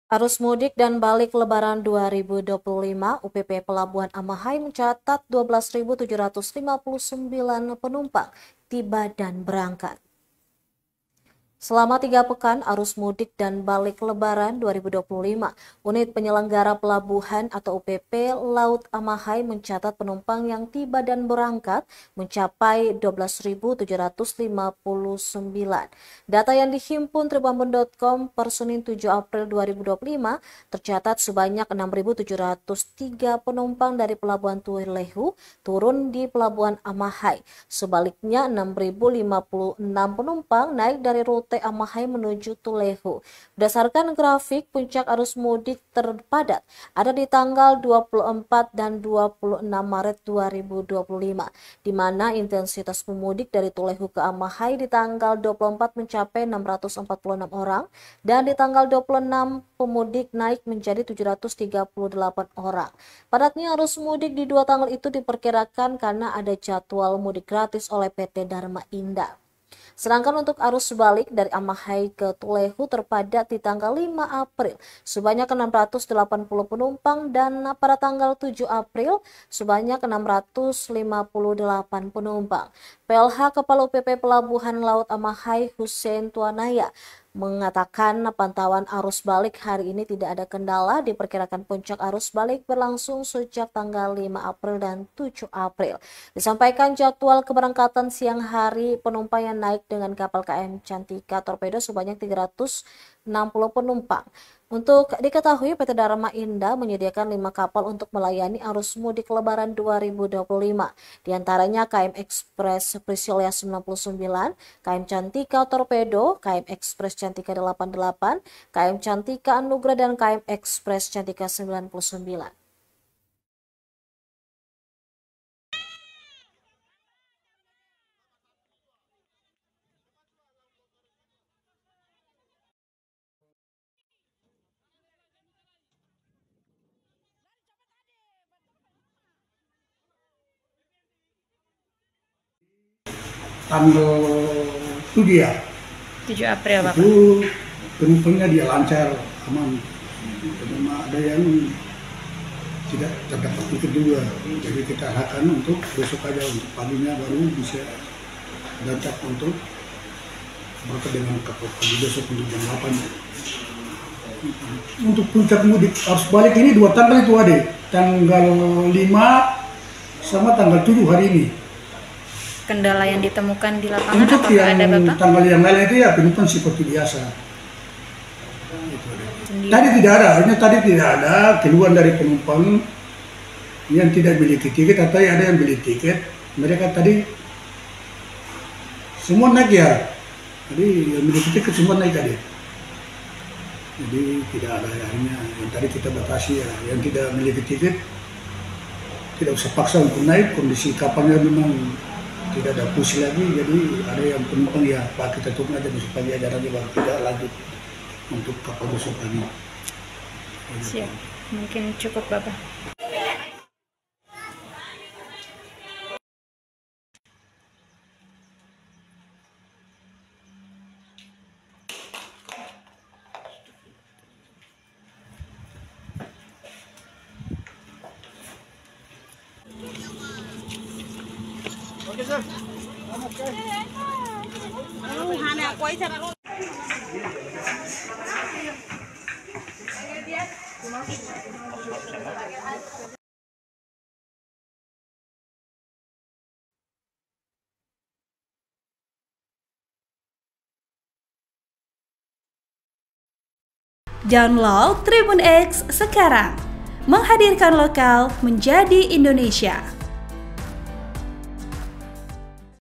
Arus mudik dan balik Lebaran 2025, UPP Pelabuhan Amahai mencatat 12.759 penumpang tiba dan berangkat. Selama 3 pekan arus mudik dan balik Lebaran 2025, Unit Penyelenggara Pelabuhan atau UPP Laut Amahai mencatat penumpang yang tiba dan berangkat mencapai 12.759. Data yang dihimpun tribunbun.com per Senin 7 April 2025 tercatat sebanyak 6.703 penumpang dari Pelabuhan Tulehu turun di Pelabuhan Amahai. Sebaliknya 6.056 penumpang naik dari rute Amahai menuju Tulehu. Berdasarkan grafik, puncak arus mudik terpadat ada di tanggal 24 dan 26 Maret 2025, di mana intensitas pemudik dari Tulehu ke Amahai di tanggal 24 mencapai 646 orang dan di tanggal 26 pemudik naik menjadi 738 orang. Padatnya arus mudik di 2 tanggal itu diperkirakan karena ada jadwal mudik gratis oleh PT Dharma Indah. Sedangkan untuk arus balik dari Amahai ke Tulehu terpadat di tanggal 5 April sebanyak 680 penumpang dan pada tanggal 7 April sebanyak 658 penumpang. PLH Kepala UPP Pelabuhan Laut Amahai Hussein Tuanaya mengatakan pantauan arus balik hari ini tidak ada kendala, diperkirakan puncak arus balik berlangsung sejak tanggal 5 April dan 7 April. Disampaikan jadwal keberangkatan siang hari penumpang yang naik dengan kapal KM Cantika Torpedo sebanyak 360 penumpang. Untuk diketahui, PT Dharma Indah menyediakan 5 kapal untuk melayani arus mudik Lebaran 2025. Di antaranya KM Express Priscilia 99, KM Cantika Torpedo, KM Express Cantika 88, KM Cantika Anugrah, dan KM Express Cantika 99. Tanggal itu dia 7 April Bapak. Itu penumpangnya dia lancar, aman. Memang ada yang tidak terdapat tiket juga, jadi kita harapkan untuk besok aja, untuk paginya baru bisa berangkat untuk berangkat dengan kapal pagi besok untuk jam 8. Untuk puncak mudik arus balik ini 2 tanggal itu ada, tanggal 5 sama tanggal 7 hari ini. Kendala yang ditemukan di lapangan Untuk apakah ada Bapak? Tanggal yang lain itu ya penumpang seperti biasa. Tadi tidak ada, hanya tadi tidak ada keluhan dari penumpang yang tidak memiliki tiket atau ada yang beli tiket. Mereka tadi semua naik ya. Jadi yang memiliki tiket semua naik tadi. Jadi tidak ada akhirnya yang tadi kita batasi ya, yang tidak memiliki tiket tidak usah paksa untuk naik, kondisi kapalnya memang tidak ada push lagi, jadi ada yang penumpang ya Pak kita tutup aja besok pagi aja lagi baru tidak lanjut untuk kapal besok pagi. Siap, mungkin cukup Bapak. Oke, Sir. Download Tribun X sekarang, menghadirkan lokal menjadi Indonesia.